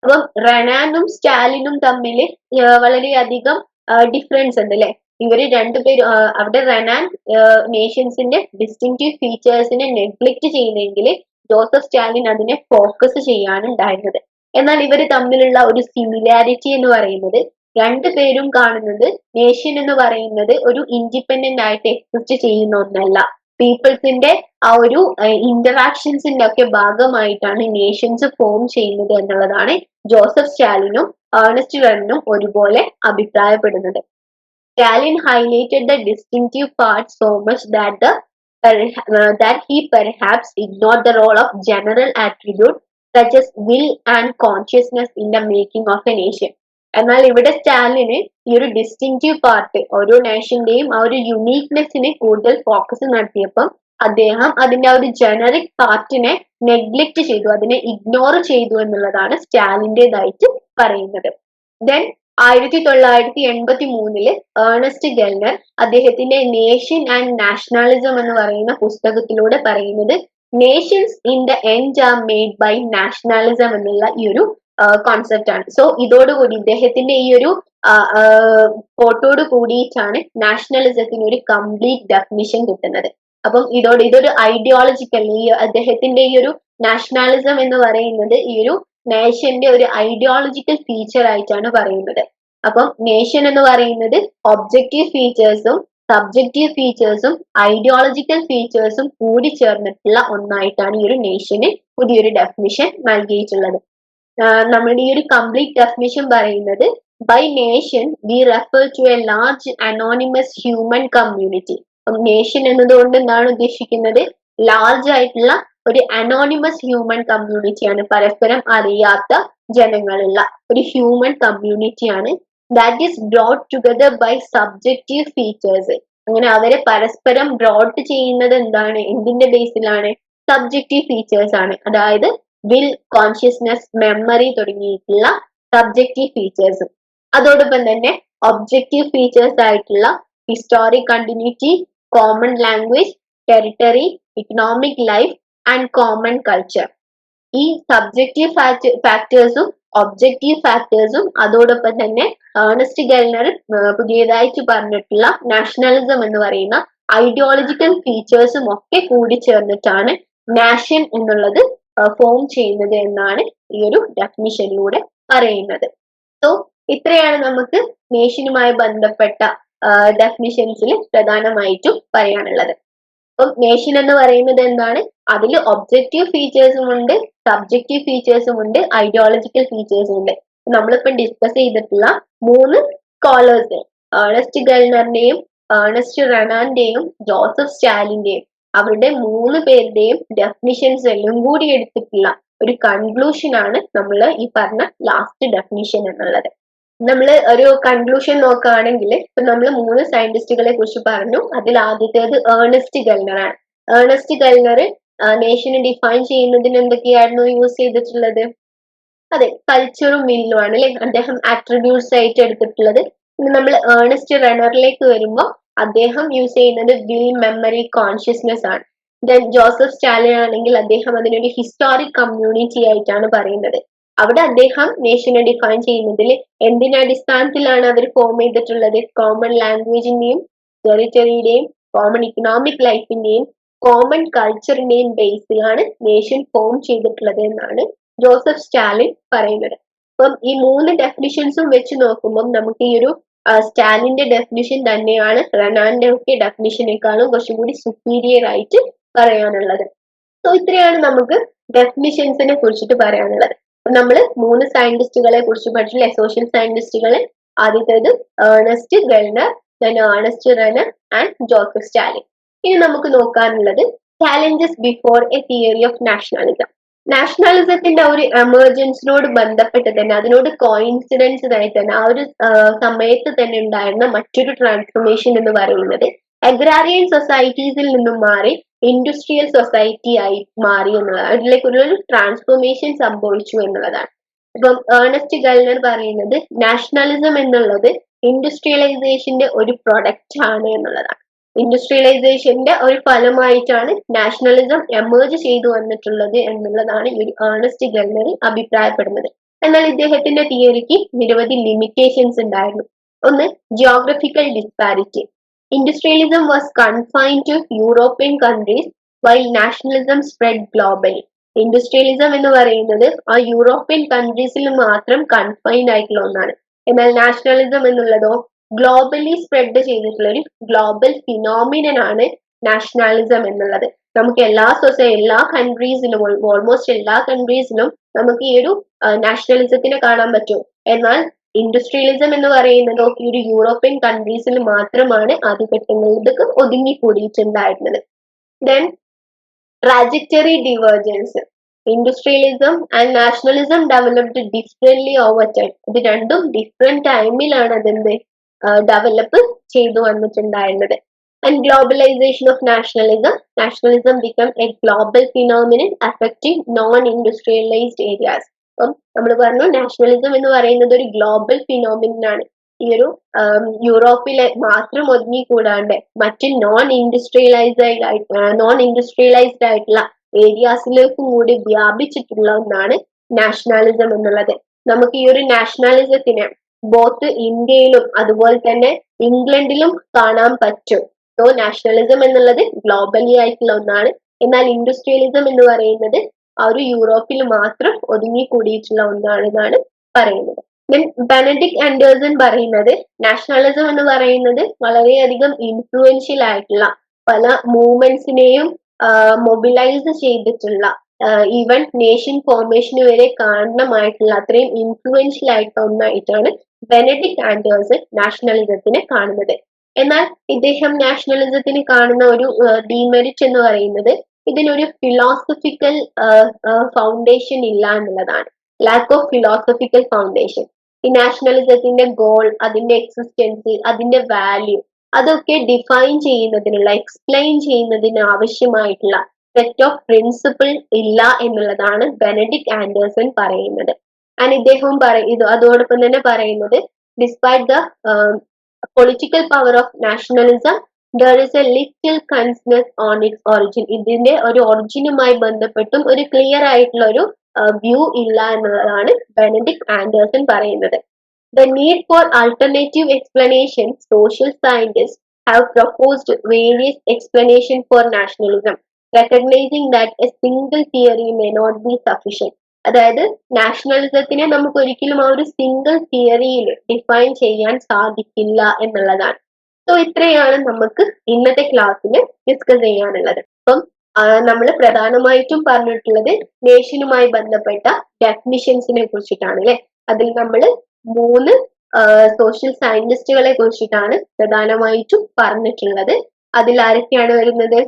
അപ്പം റെനാനും സ്റ്റാലിനും തമ്മിൽ വളരെയധികം ഡിഫറൻസ് ഉണ്ട് അല്ലെ? ഇവര് രണ്ടുപേരും, അവിടെ റെനാൻ നേഷൻസിന്റെ ഡിസ്റ്റിങ്റ്റീവ് ഫീച്ചേഴ്സിനെ നെഗ്ലക്ട് ചെയ്യുന്നെങ്കിൽ ജോസഫ് സ്റ്റാലിൻ അതിനെ ഫോക്കസ് ചെയ്യാണ് ഉണ്ടായിരുന്നത്. എന്നാൽ ഇവർ തമ്മിലുള്ള ഒരു സിമിലാരിറ്റി എന്ന് പറയുന്നത്, രണ്ടുപേരും കാണുന്നത് നേഷൻ എന്ന് പറയുന്നത് ഒരു ഇൻഡിപെൻഡന്റ് ആയിട്ട് എക്സിസ്റ്റ് ചെയ്യുന്ന ഒന്നല്ല, പീപ്പിൾസിന്റെ ആ ഒരു ഇന്ററാക്ഷൻസിന്റെ ഒക്കെ ഭാഗമായിട്ടാണ് നേഷൻസ് ഫോം ചെയ്യുന്നത് എന്നുള്ളതാണ് ജോസഫ് സ്റ്റാലിനും ഏർണസ്റ്റ് റണ്ണും ഒരുപോലെ അഭിപ്രായപ്പെടുന്നത്. Stalin highlighted the distinctive parts so much that he perhaps ignored the role of general attributes such as will and consciousness in the making of a nation. എന്നാൽ ഇവിടെ സ്റ്റാലിന് ഈ ഒരു ഡിസ്റ്റിങ്റ്റീവ് പാർട്ട്, ഓരോ നേഷന്റെയും ആ ഒരു യുണീക്നെസ്സിനെ കൂടുതൽ ഫോക്കസ് നടത്തിയപ്പം അദ്ദേഹം അതിന്റെ ആ ഒരു ജനറിക് പാർട്ടിനെ നെഗ്ലക്ട് ചെയ്തു, അതിനെ ഇഗ്നോർ ചെയ്തു എന്നുള്ളതാണ് സ്റ്റാലിൻ്റെതായിട്ട് പറയുന്നത്. ദെൻ 1983 ഏർണസ്റ്റ് ഗെൽനർ അദ്ദേഹത്തിന്റെ നേഷൻ ആൻഡ് നാഷണലിസം എന്ന് പറയുന്ന പുസ്തകത്തിലൂടെ പറയുന്നത്, nations in the end are made by nationalism എന്നുള്ള ഈ ഒരു കോൺസെപ്റ്റ് ആണ്. സോ ഇതോടുകൂടി ഇദ്ദേഹത്തിന്റെ ഈ ഒരു കോട്ടോട് കൂടിയിട്ടാണ് നാഷണലിസത്തിന് ഒരു കംപ്ലീറ്റ് ഡെഫിനിഷൻ കിട്ടുന്നത്. അപ്പം ഇതൊരു ഐഡിയോളജിക്കൽ, ഈ അദ്ദേഹത്തിന്റെ ഈ ഒരു നാഷണലിസം എന്ന് പറയുന്നത് ഈ ഒരു നേഷന്റെ ഒരു ഐഡിയോളജിക്കൽ ഫീച്ചർ ആയിട്ടാണ് പറയുന്നത്. അപ്പം നേഷൻ എന്ന് പറയുന്നത് ഒബ്ജക്റ്റീവ് ഫീച്ചേഴ്സും സബ്ജക്റ്റീവ് ഫീച്ചേഴ്സും ഐഡിയോളജിക്കൽ ഫീച്ചേഴ്സും കൂടി ചേർന്നിട്ടുള്ള ഒന്നായിട്ടാണ് ഈ ഒരു നേഷന് പുതിയൊരു ഡെഫിനിഷൻ നൽകിയിട്ടുള്ളത്. നമ്മുടെ ഈ ഒരു കംപ്ലീറ്റ് ഡെഫിനിഷൻ പറയുന്നത്, by nation we refer to a large anonymous human community. Nation എന്നതുകൊണ്ട് എന്താണ് ഉദ്ദേശിക്കുന്നത്? ലാർജ് ആയിട്ടുള്ള ഒരു അനോണിമസ് ഹ്യൂമൻ കമ്മ്യൂണിറ്റിയാണ്, പരസ്പരം അറിയാത്ത ജനങ്ങളുള്ള ഒരു ഹ്യൂമൻ കമ്മ്യൂണിറ്റിയാണ്. That is brought together by subjective features. അങ്ങനെ അവരെ പരസ്പരം ബ്രോട്ട് ചെയ്യുന്നത് എന്താണ്? എന്തിന്റെ ബേസിലാണ്? സബ്ജക്റ്റീവ് ഫീച്ചേഴ്സ് ആണ്. അതായത് വിൽ, കോൺഷ്യസ്നെസ്, മെമ്മറി തുടങ്ങിയിട്ടുള്ള സബ്ജക്റ്റീവ് ഫീച്ചേഴ്സും, അതോടൊപ്പം തന്നെ ഒബ്ജക്റ്റീവ് ഫീച്ചേഴ്സ് ആയിട്ടുള്ള historic continuity, common language, territory, economic life and common culture. ഈ സബ്ജക്റ്റീവ് ഫാക്ടേഴ്സും ഒബ്ജക്റ്റീവ് ഫാക്ടേഴ്സും അതോടൊപ്പം തന്നെ ഏർണസ്റ്റ് ഗെൽനർ പുതിയതായിട്ട് പറഞ്ഞിട്ടുള്ള നാഷണലിസം എന്ന് പറയുന്ന ഐഡിയോളജിക്കൽ ഫീച്ചേഴ്സും ഒക്കെ കൂടി ചേർന്നിട്ടാണ് നാഷൻ എന്നുള്ളത് ഫോം ചെയ്യുന്നത് എന്നാണ് ഈ ഒരു ഡെഫിനിഷനിലൂടെ പറയുന്നത്. സോ ഇത്രയാണ് നമുക്ക് നേഷനുമായി ബന്ധപ്പെട്ട ഡെഫിനിഷൻസിൽ പ്രധാനമായിട്ടും പറയാനുള്ളത്. അപ്പം നേഷൻ എന്ന് പറയുന്നത് എന്താണ്? അതിൽ ഒബ്ജക്റ്റീവ് ഫീച്ചേഴ്സും ഉണ്ട്, സബ്ജക്റ്റീവ് ഫീച്ചേഴ്സും ഉണ്ട്, ഐഡിയോളജിക്കൽ ഫീച്ചേഴ്സും ഉണ്ട്. നമ്മളിപ്പം ഡിസ്കസ് ചെയ്തിട്ടുള്ള 3 സ്കോളേഴ്സ്, ഏർണസ്റ്റ് ഗെൽനറിന്റെയും ഏർണസ്റ്റ് റെനാന്റെയും ജോസഫ് സ്റ്റാലിന്റെയും, അവരുടെ 3 പേരുടെയും ഡെഫിനിഷൻസ് എല്ലാം കൂടി എടുത്തിട്ടുള്ള ഒരു കൺക്ലൂഷൻ ആണ് നമ്മൾ ഈ പറഞ്ഞ ലാസ്റ്റ് ഡെഫിനിഷൻ എന്നുള്ളത്. നമ്മൾ ഒരു കൺക്ലൂഷൻ നോക്കുകയാണെങ്കിൽ, ഇപ്പൊ നമ്മൾ 3 സയന്റിസ്റ്റുകളെ കുറിച്ച് പറഞ്ഞു. അതിൽ ആദ്യത്തേത് ഏർണസ്റ്റ് ഗെൽനർ ആണ്. ഏർണസ്റ്റ് ഗെൽനർ നേഷനെ ഡിഫൈൻ ചെയ്യുന്നതിന് എന്തൊക്കെയായിരുന്നു യൂസ് ചെയ്തിട്ടുള്ളത്? അതെ, കൾച്ചറും വില്ലും ആണ് അല്ലെ അദ്ദേഹം ആട്രിബ്യൂട്ട്സ് ആയിട്ട് എടുത്തിട്ടുള്ളത്. ഇനി നമ്മൾ ഏർണസ്റ്റ് റണ്ണറിലേക്ക് വരുമ്പോൾ അദ്ദേഹം യൂസ് ചെയ്യുന്നത് വിൽ, മെമ്മറി, കോൺഷ്യസ്നെസ് ആണ്. ദെൻ ജോസഫ് സ്റ്റാലിൻ ആണെങ്കിൽ അദ്ദേഹം അതിനൊരു ഹിസ്റ്റോറിക് കമ്മ്യൂണിറ്റി ആയിട്ടാണ് പറയുന്നത്. അവിടെ അദ്ദേഹം നേഷനെ ഡിഫൈൻ ചെയ്യുന്നതിൽ എന്തിന്റെ അടിസ്ഥാനത്തിലാണ് അവർ ഫോം ചെയ്തിട്ടുള്ളത്? കോമൺ ലാംഗ്വേജിന്റെയും ടെറിറ്ററിയുടെയും കോമൺ ഇക്കണോമിക് ലൈഫിന്റെയും കോമൺ കൾച്ചറിന്റെയും ബേസിലാണ് നേഷൻ ഫോം ചെയ്തിട്ടുള്ളത് എന്നാണ് ജോസഫ് സ്റ്റാലിൻ പറയുന്നത്. അപ്പം ഈ 3 ഡെഫിനിഷൻസും വെച്ച് നോക്കുമ്പോൾ നമുക്ക് ഈ ഒരു സ്റ്റാലിന്റെ ഡെഫിനിഷൻ തന്നെയാണ് റെനാന്റെ ഒക്കെ ഡെഫിനിഷനേക്കാളും കുറച്ചും കൂടി സുപ്പീരിയർ ആയിട്ട് പറയാനുള്ളത്. സോ ഇത്രയാണ് നമുക്ക് ഡെഫിനിഷൻസിനെ കുറിച്ചിട്ട് പറയാനുള്ളത്. നമ്മൾ 3 സയന്റിസ്റ്റുകളെ കുറിച്ച് പഠിച്ചില്ലേ, സോഷ്യൽ സയന്റിസ്റ്റുകളെ. ആദ്യത്തേത് Ernest Gellner, then Ernest Renan and Joseph Stalin. ഇനി നമുക്ക് നോക്കാനുള്ളത് challenges before a theory of nationalism. നാഷണാലിസത്തിന്റെ ഒരു എമർജൻസിനോട് ബന്ധപ്പെട്ട് തന്നെ, അതിനോട് കോയിൻസിഡൻസ് ആയി തന്നെ ആ ഒരു സമയത്ത് തന്നെ ഉണ്ടായിരുന്ന മറ്റൊരു ട്രാൻസ്ഫോർമേഷൻ എന്ന് പറയുന്നത് അഗ്രാരിയൻ സൊസൈറ്റീസിൽ നിന്നും മാറി ഇൻഡസ്ട്രിയൽ സൊസൈറ്റി ആയി മാറി എന്നുള്ളതാണ്. അതിലേക്ക് ഒരു ട്രാൻസ്ഫോർമേഷൻ സംഭവിച്ചു എന്നുള്ളതാണ്. ഇപ്പം ഏർണസ്റ്റ് ഗൾനർ പറയുന്നത് നാഷണലിസം എന്നുള്ളത് ഇൻഡസ്ട്രിയലൈസേഷന്റെ ഒരു പ്രൊഡക്റ്റ് ആണ് എന്നുള്ളതാണ്. ഇൻഡസ്ട്രിയലൈസേഷന്റെ ഒരു ഫലമായിട്ടാണ് നാഷണലിസം എമേർജ് ചെയ്തു വന്നിട്ടുള്ളത് എന്നുള്ളതാണ് ഈ ഒരു ഏർണസ്റ്റ് ഗൾനർ അഭിപ്രായപ്പെടുന്നത്. എന്നാൽ ഇദ്ദേഹത്തിന്റെ തിയറിക്ക് നിരവധി ലിമിറ്റേഷൻസ് ഉണ്ടായിരുന്നു. ഒന്ന്, geographical disparity. Industrialism was confined to European countries while nationalism spread globally. ഇൻഡസ്ട്രിയലിസം എന്ന് പറയുന്നത് ആ യൂറോപ്യൻ കൺട്രീസിൽ മാത്രം കൺഫൈൻഡ് ആയിട്ടുള്ള ഒന്നാണ്. എന്നാൽ നാഷണലിസം എന്നുള്ളതോ ഗ്ലോബലി സ്പ്രെഡ് ചെയ്തിട്ടുള്ള ഒരു ഗ്ലോബൽ ഫിനോമിനൻ ആണ് നാഷണാലിസം എന്നുള്ളത്. നമുക്ക് എല്ലാ കൺട്രീസിലും, ഓൾമോസ്റ്റ് എല്ലാ കൺട്രീസിലും നമുക്ക് ഈ ഒരു നാഷണലിസത്തിനെ കാണാൻ പറ്റും. എന്നാൽ ഇൻഡസ്ട്രിയലിസം എന്ന് പറയുന്നത് ഈ ഒരു യൂറോപ്യൻ കൺട്രീസിൽ മാത്രമാണ് ആദ്യഘട്ടങ്ങളിലേക്ക് ഒതുങ്ങിക്കൂടിയിട്ടുണ്ടായിരുന്നത്. Then trajectory divergence. Industrialism and nationalism developed differently over time. ഇത് രണ്ടും ഡിഫറെന്റ് ടൈമിലാണ് അതിന്റെ ഡെവലപ്പ് ചെയ്തു വന്നിട്ടുണ്ടായിരുന്നത്. And globalisation of nationalism. Nationalism became a global phenomenon affecting non-industrialized areas. അപ്പം നമ്മൾ പറഞ്ഞു നാഷണലിസം എന്ന് പറയുന്നത് ഒരു ഗ്ലോബൽ ഫിനോമിനൻ ആണ്. ഈ ഒരു യൂറോപ്പിലെ മാത്രം ഒതുങ്ങിക്കൂടാണ്ട് മറ്റ് നോൺ ഇൻഡസ്ട്രിയലൈസ്ഡ് ആയിട്ടുള്ള ഏരിയാസിലേക്കും കൂടി വ്യാപിച്ചിട്ടുള്ള ഒന്നാണ് നാഷണാലിസം എന്നുള്ളത്. നമുക്ക് ഈ ഒരു നാഷണാലിസത്തിനെ ബോത്ത് ഇന്ത്യയിലും അതുപോലെ തന്നെ ഇംഗ്ലണ്ടിലും കാണാൻ പറ്റും. സോ നാഷണലിസം എന്നുള്ളത് ഗ്ലോബലി ആയിട്ടുള്ള ഒന്നാണ്. എന്നാൽ ഇൻഡസ്ട്രിയലിസം എന്ന് പറയുന്നത് ആ ഒരു യൂറോപ്പിൽ മാത്രം ഒതുങ്ങിക്കൂടിയിട്ടുള്ള ഒന്നാണെന്നാണ് പറയുന്നത്. ബെനഡിക്ട് ആൻഡേഴ്സൺ പറയുന്നത് നാഷണലിസം എന്ന് പറയുന്നത് വളരെയധികം ഇൻഫ്ലുവൻഷ്യൽ ആയിട്ടുള്ള പല മൂവ്മെന്റ്സിനെയും മൊബിലൈസ് ചെയ്തിട്ടുള്ള ഈവൻ നേഷൻ ഫോർമേഷന് വരെ കാരണമായിട്ടുള്ള അത്രയും ഇൻഫ്ലുവൻഷ്യൽ ആയിട്ടുള്ള ഒന്നായിട്ടാണ് ബെനഡിക്ട് ആൻഡേഴ്സൺ നാഷണലിസത്തിനെ കാണുന്നത്. എന്നാൽ ഇദ്ദേഹം നാഷണലിസത്തിന് കാണുന്ന ഒരു ഡീമെറിറ്റ് എന്ന് പറയുന്നത് ഇതിനൊരു ഫിലോസഫിക്കൽ ഫൗണ്ടേഷൻ ഇല്ല എന്നുള്ളതാണ്. Lack of philosophical foundation. ഈ നാഷണലിസത്തിന്റെ ഗോൾ, അതിന്റെ എക്സിസ്റ്റൻസ്, അതിന്റെ വാല്യൂ അതൊക്കെ ഡിഫൈൻ ചെയ്യുന്നതിനുള്ള, എക്സ്പ്ലെയിൻ ചെയ്യുന്നതിന് ആവശ്യമായിട്ടുള്ള സെറ്റ് ഓഫ് പ്രിൻസിപ്പിൾ ഇല്ല എന്നുള്ളതാണ് ബെനഡിക്ട് ആൻഡേഴ്സൺ പറയുന്നത്. ആൻഡ് ഇദ്ദേഹവും അതോടൊപ്പം തന്നെ പറയുന്നത് despite the political power of nationalism there is a little consensus on its origin. ഇതിന്റെ ഒരു ഒറിജിനുമായി ബന്ധപ്പെട്ടും ഒരു ക്ലിയർ ആയിട്ടുള്ള ഒരു വ്യൂ ഇല്ല എന്നുള്ളതാണ് ബെനഡിക്ട് ആൻഡേഴ്സൺ പറയുന്നത്. The need for alternative explanation. Social scientists have proposed various explanations for nationalism, recognizing that a single theory may not be sufficient. അതായത് നാഷണലിസത്തിനെ നമുക്ക് ഒരിക്കലും ആ ഒരു സിംഗിൾ തിയറിയിൽ ഡിഫൈൻ ചെയ്യാൻ സാധിക്കില്ല എന്നുള്ളതാണ്. സോ ഇത്രയാണ് നമുക്ക് ഇന്നത്തെ ക്ലാസ്സിൽ ഡിസ്കസ് ചെയ്യാനുള്ളത്. അപ്പം നമ്മൾ പ്രധാനമായിട്ടും പറഞ്ഞിട്ടുള്ളത് നേഷനുമായി ബന്ധപ്പെട്ട ഡെഫിനിഷൻസിനെ കുറിച്ചിട്ടാണ് അല്ലെ. അതിൽ നമ്മൾ 3 സോഷ്യൽ സയന്റിസ്റ്റുകളെ കുറിച്ചിട്ടാണ് പ്രധാനമായിട്ടും പറഞ്ഞിട്ടുള്ളത്. അതിൽ ആരൊക്കെയാണ് വരുന്നത്?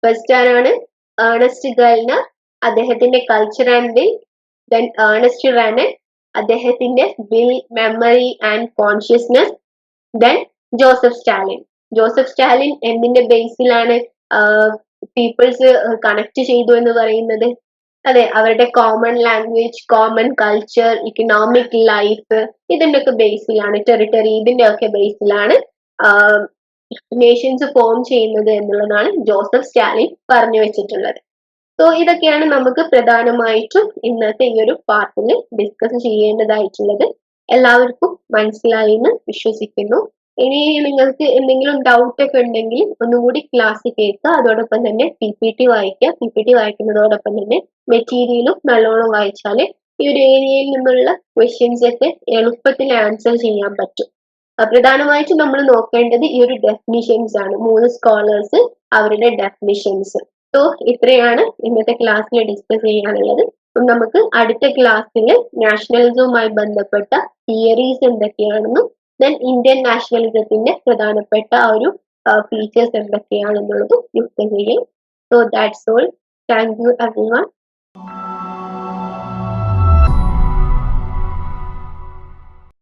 ഫസ്റ്റ് ആരാണ്? ഏർണസ്റ്റ് ഗൾനർ, അദ്ദേഹത്തിന്റെ culture and will. Then Ernest Renan, അദ്ദേഹത്തിന്റെ will, memory and consciousness. Then Joseph Stalin. Joseph Stalin എന്തിന്റെ ബേസിലാണ് പീപ്പിൾസ് കണക്ട് ചെയ്തു എന്ന് പറയുന്നത്? അതെ, അവരുടെ common language, common culture, economic life, ഇതിന്റെ ഒക്കെ ബേസിലാണ്, ടെറിട്ടറി, ഇതിന്റെ ഒക്കെ ബേസിലാണ് നേഷൻസ് ഫോം ചെയ്യുന്നത് എന്നുള്ളതാണ് ജോസഫ് സ്റ്റാലിൻ പറഞ്ഞു വെച്ചിട്ടുള്ളത്. സോ ഇതൊക്കെയാണ് നമുക്ക് പ്രധാനമായിട്ടും ഇന്നത്തെ ഈ ഒരു പാർട്ടിൽ ഡിസ്കസ് ചെയ്യേണ്ടതായിട്ടുള്ളത്. എല്ലാവർക്കും മനസ്സിലായി എന്ന് വിശ്വസിക്കുന്നു. ഇനി നിങ്ങൾക്ക് എന്തെങ്കിലും ഡൗട്ട് ഒക്കെ ഉണ്ടെങ്കിൽ ഒന്നുകൂടി ക്ലാസ് കേൾക്കുക. അതോടൊപ്പം തന്നെ PPT വായിക്കുക. PPT വായിക്കുന്നതോടൊപ്പം തന്നെ മെറ്റീരിയലും നല്ലോണം വായിച്ചാൽ ഈ ഒരു ഏരിയയിൽ നിന്നുള്ള ക്വസ്റ്റ്യൻസ് ഒക്കെ എളുപ്പത്തിൽ ആൻസർ ചെയ്യാൻ പറ്റും. പ്രധാനമായിട്ടും നമ്മൾ നോക്കേണ്ടത് ഈ ഒരു ഡെഫിനിഷൻസ് ആണ്. 3 സ്കോളേഴ്സ് അവരുടെ ഡെഫിനിഷൻസ്. സോ ഇത്രയാണ് ഇന്നത്തെ ക്ലാസ്സിൽ ഡിസ്കസ് ചെയ്യാനുള്ളത്. നമുക്ക് അടുത്ത ക്ലാസ്സിൽ നാഷണലിസവുമായി ബന്ധപ്പെട്ട തിയറീസ് എന്തൊക്കെയാണെന്നും ദെൻ ഇന്ത്യൻ നാഷണലിസത്തിന്റെ പ്രധാനപ്പെട്ട ആ ഒരു ഫീച്ചേഴ്സ് എന്തൊക്കെയാണെന്നുള്ളതും ഡിസ്കസ് ചെയ്യും. So that's all. Thank you everyone.